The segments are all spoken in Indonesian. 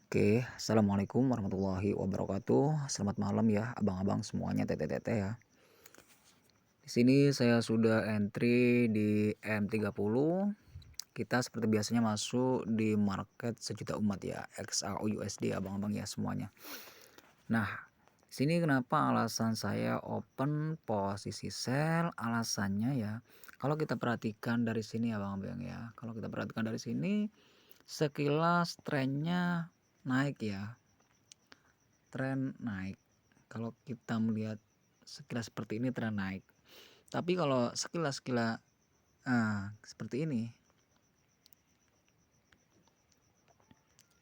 Oke, assalamualaikum warahmatullahi wabarakatuh. Selamat malam ya, abang-abang semuanya, tete-tete ya. Di sini saya sudah entry di M30. Kita seperti biasanya masuk di market sejuta umat ya, XAU USD abang-abang ya semuanya. Nah, di sini kenapa alasan saya open posisi sell? Alasannya ya, kalau kita perhatikan dari sini abang-abang ya. Kalau kita perhatikan dari sini, sekilas trennya naik ya. Tren naik. Kalau kita melihat sekilas seperti ini tren naik. Tapi kalau sekilas seperti ini.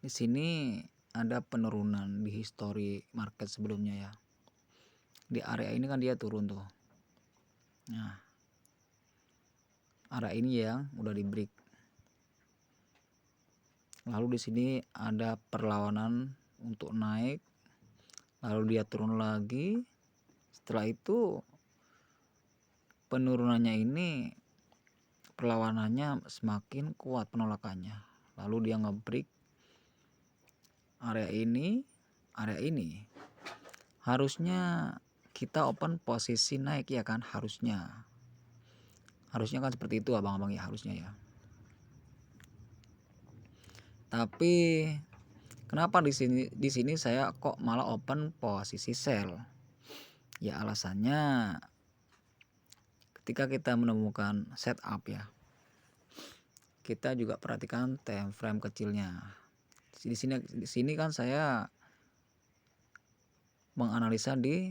Di sini ada penurunan di histori market sebelumnya ya. Di area ini kan dia turun tuh. Nah, area ini yang udah di break. Lalu di sini ada perlawanan untuk naik. Lalu dia turun lagi. Setelah itu penurunannya ini perlawanannya semakin kuat penolakannya. Lalu dia nge-break area ini. Harusnya kita open posisi naik ya kan, harusnya. Harusnya kan seperti itu abang-abang ya, harusnya ya. Tapi kenapa di sini saya kok malah open posisi sell? Ya alasannya ketika kita menemukan setup ya. Kita juga perhatikan time frame kecilnya. Di sini kan saya menganalisa di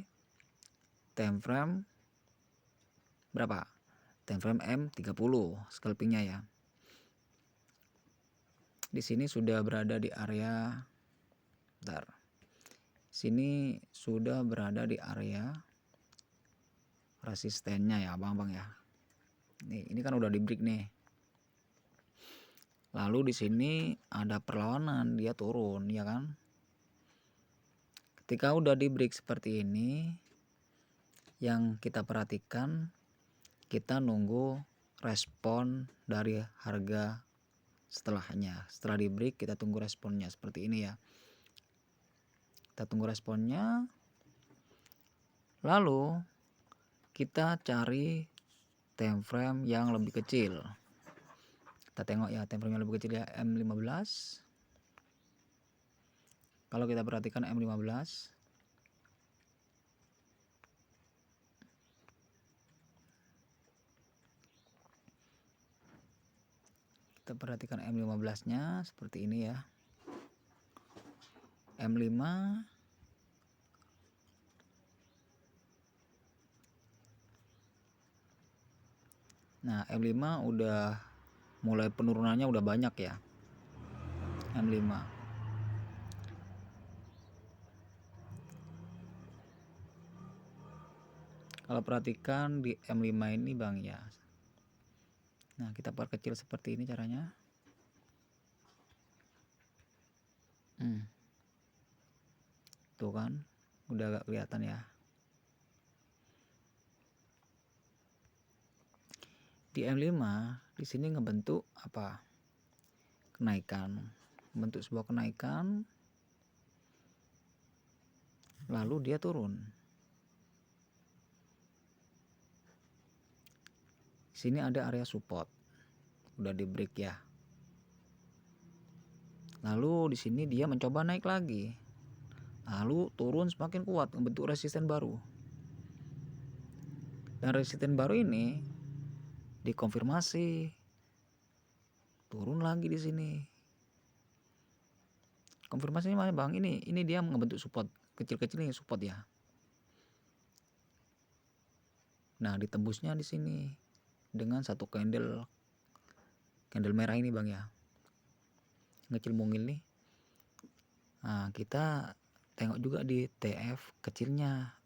time frame berapa? Time frame M30 scalpingnya ya. Di sini sudah berada di area Sini sudah berada di area resistennya ya, abang-abang ya. Nih, ini kan udah di break nih. Lalu di sini ada perlawanan, dia turun ya kan. Ketika udah di break seperti ini, yang kita perhatikan, kita nunggu respon dari harga setelahnya. Setelah di break kita tunggu responnya seperti ini ya. Kita tunggu responnya. Lalu kita cari time frame yang lebih kecil. Kita tengok ya time frame yang lebih kecil ya, M15. Kalau kita perhatikan M15, kita perhatikan M15-nya seperti ini ya. M5 Nah, M5 udah mulai penurunannya udah banyak ya. M5. Kalau perhatikan di M5 ini Bang ya. Nah, kita perkecil seperti ini caranya. Tuh kan, udah agak kelihatan ya. Di M5 di sini ngebentuk apa? Kenaikan. Membentuk sebuah kenaikan. Lalu dia turun. Di sini ada area support. Udah di break ya. Lalu di sini dia mencoba naik lagi. Lalu turun semakin kuat, membentuk resisten baru. Dan resisten baru ini dikonfirmasi turun lagi di sini. Konfirmasinya mana Bang? Ini dia membentuk support kecil-kecil ini support ya. Nah, ditembusnya di sini dengan satu candle merah ini Bang ya. Ngecil mungil nih. Nah, kita tengok juga di TF kecilnya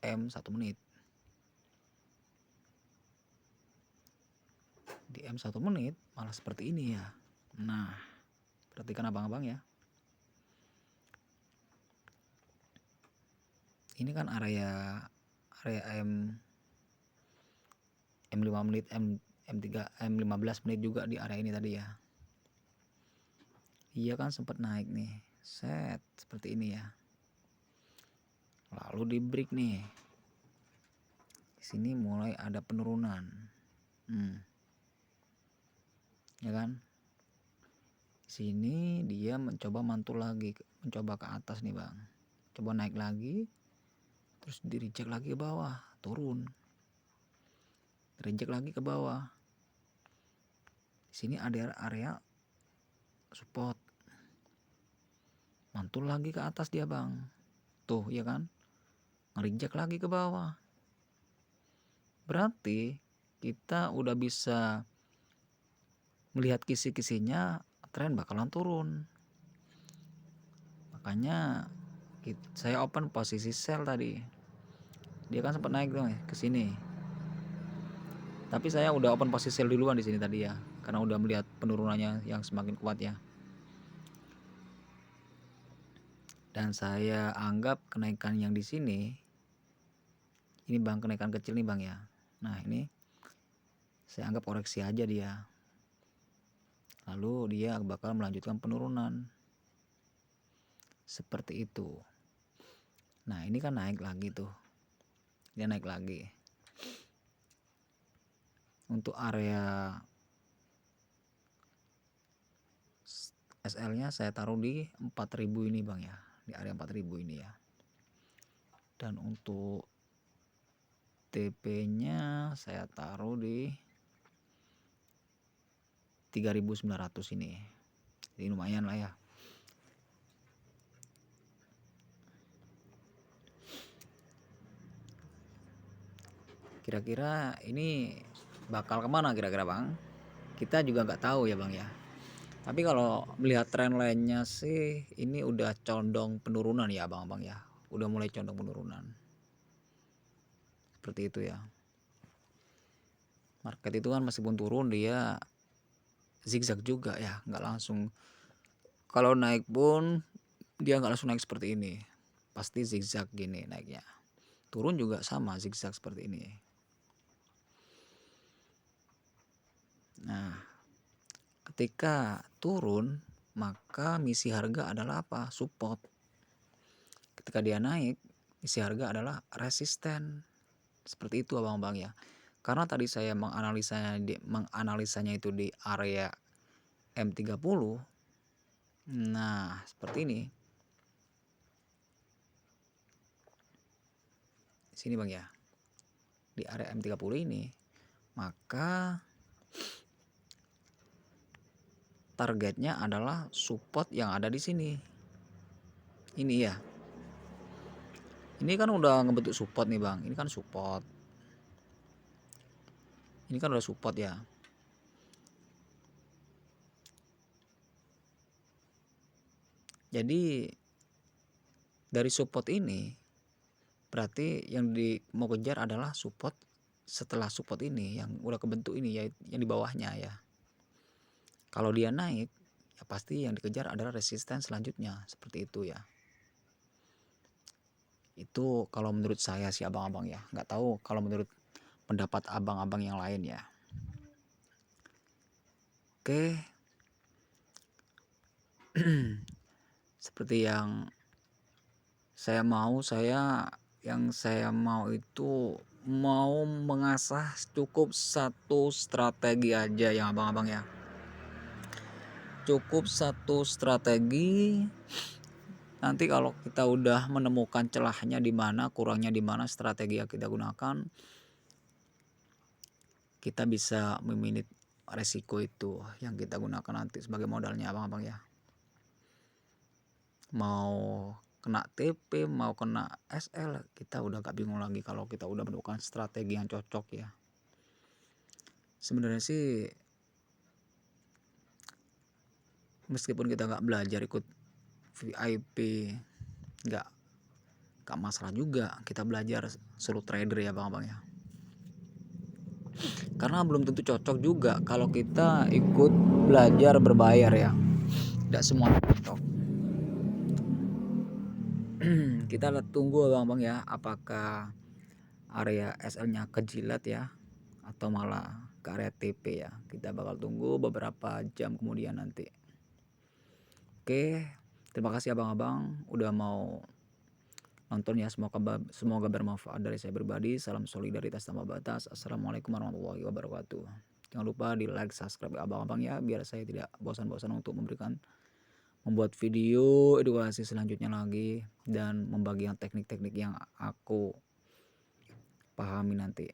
M1 menit. Di M1 menit malah seperti ini ya. Nah, perhatikan abang-abang ya. Ini kan area M5 menit, M3, M15 menit juga di area ini tadi ya. Dia kan sempat naik nih, set seperti ini ya. Lalu di break nih, di sini mulai ada penurunan, ya kan. Sini dia mencoba mantul lagi, mencoba ke atas nih bang, coba naik lagi, terus di reject lagi ke bawah, turun, reject lagi ke bawah. Di sini ada area support, mantul lagi ke atas dia bang, tuh ya kan, ngereject lagi ke bawah. Berarti kita udah bisa melihat kisi-kisinya tren bakalan turun. Makanya saya open posisi sell tadi. Dia kan sempat naik tuh ke sini. Tapi saya udah open posisi sell duluan di sini tadi ya, karena udah melihat penurunannya yang semakin kuat ya. Dan saya anggap kenaikan yang di sini ini bang, kenaikan kecil nih bang ya. Nah, ini saya anggap koreksi aja dia. Lalu dia bakal melanjutkan penurunan. Seperti itu. Nah, ini kan naik lagi tuh. Dia naik lagi. Untuk area SL-nya saya taruh di 4000 ini bang ya, di area 4000 ini ya. Dan untuk TP-nya saya taruh di 3900 ini. Jadi lumayan lah ya. Kira-kira ini bakal kemana kira-kira bang? Kita juga nggak tahu ya bang ya. Tapi kalau melihat tren lainnya sih ini udah condong penurunan ya abang-abang ya. Udah mulai condong penurunan. Seperti itu ya. Market itu kan meskipun turun dia zigzag juga ya, nggak langsung. Kalau naik pun dia nggak langsung naik seperti ini, pasti zigzag gini naiknya. Turun juga sama zigzag seperti ini. Nah, ketika turun maka misi harga adalah apa? Support. Ketika dia naik, misi harga adalah resisten. Seperti itu abang-abang ya. Karena tadi saya menganalisanya itu di area M30. Nah, seperti ini. Di sini bang ya. Di area M30 ini, maka targetnya adalah support yang ada di sini. Ini ya. Ini kan udah ngebentuk support nih bang. Ini kan support. Ini kan udah support ya. Jadi dari support ini berarti yang mau kejar adalah support setelah support ini yang udah kebentuk ini ya, yang di bawahnya ya. Kalau dia naik ya pasti yang dikejar adalah resisten selanjutnya, seperti itu ya. Itu kalau menurut saya sih abang-abang ya. Nggak tahu kalau menurut pendapat abang-abang yang lain ya. Oke. Seperti yang saya mau itu mau mengasah cukup satu strategi aja yang abang-abang ya. Cukup satu strategi. Nanti kalau kita udah menemukan celahnya di mana, kurangnya di mana, strategi yang kita gunakan, kita bisa meminit resiko itu yang kita gunakan nanti sebagai modalnya abang-abang ya. Mau kena TP, mau kena SL, kita udah gak bingung lagi kalau kita udah menemukan strategi yang cocok ya. Sebenarnya sih meskipun kita gak belajar ikut VIP, gak masalah juga kita belajar suruh trader ya abang-abang ya. Karena belum tentu cocok juga kalau kita ikut belajar berbayar ya. Tidak semua cocok. Kita tunggu abang-abang ya, apakah area SL-nya kejilat ya atau malah ke area TP ya. Kita bakal tunggu beberapa jam kemudian nanti. Oke, terima kasih abang-abang udah mau nonton ya, semoga bermanfaat dari saya pribadi. Salam solidaritas tanpa batas. Assalamualaikum warahmatullahi wabarakatuh. Jangan lupa di-like, subscribe abang-abang ya, biar saya tidak bosan-bosan untuk membuat video edukasi selanjutnya lagi dan membagikan teknik-teknik yang aku pahami nanti.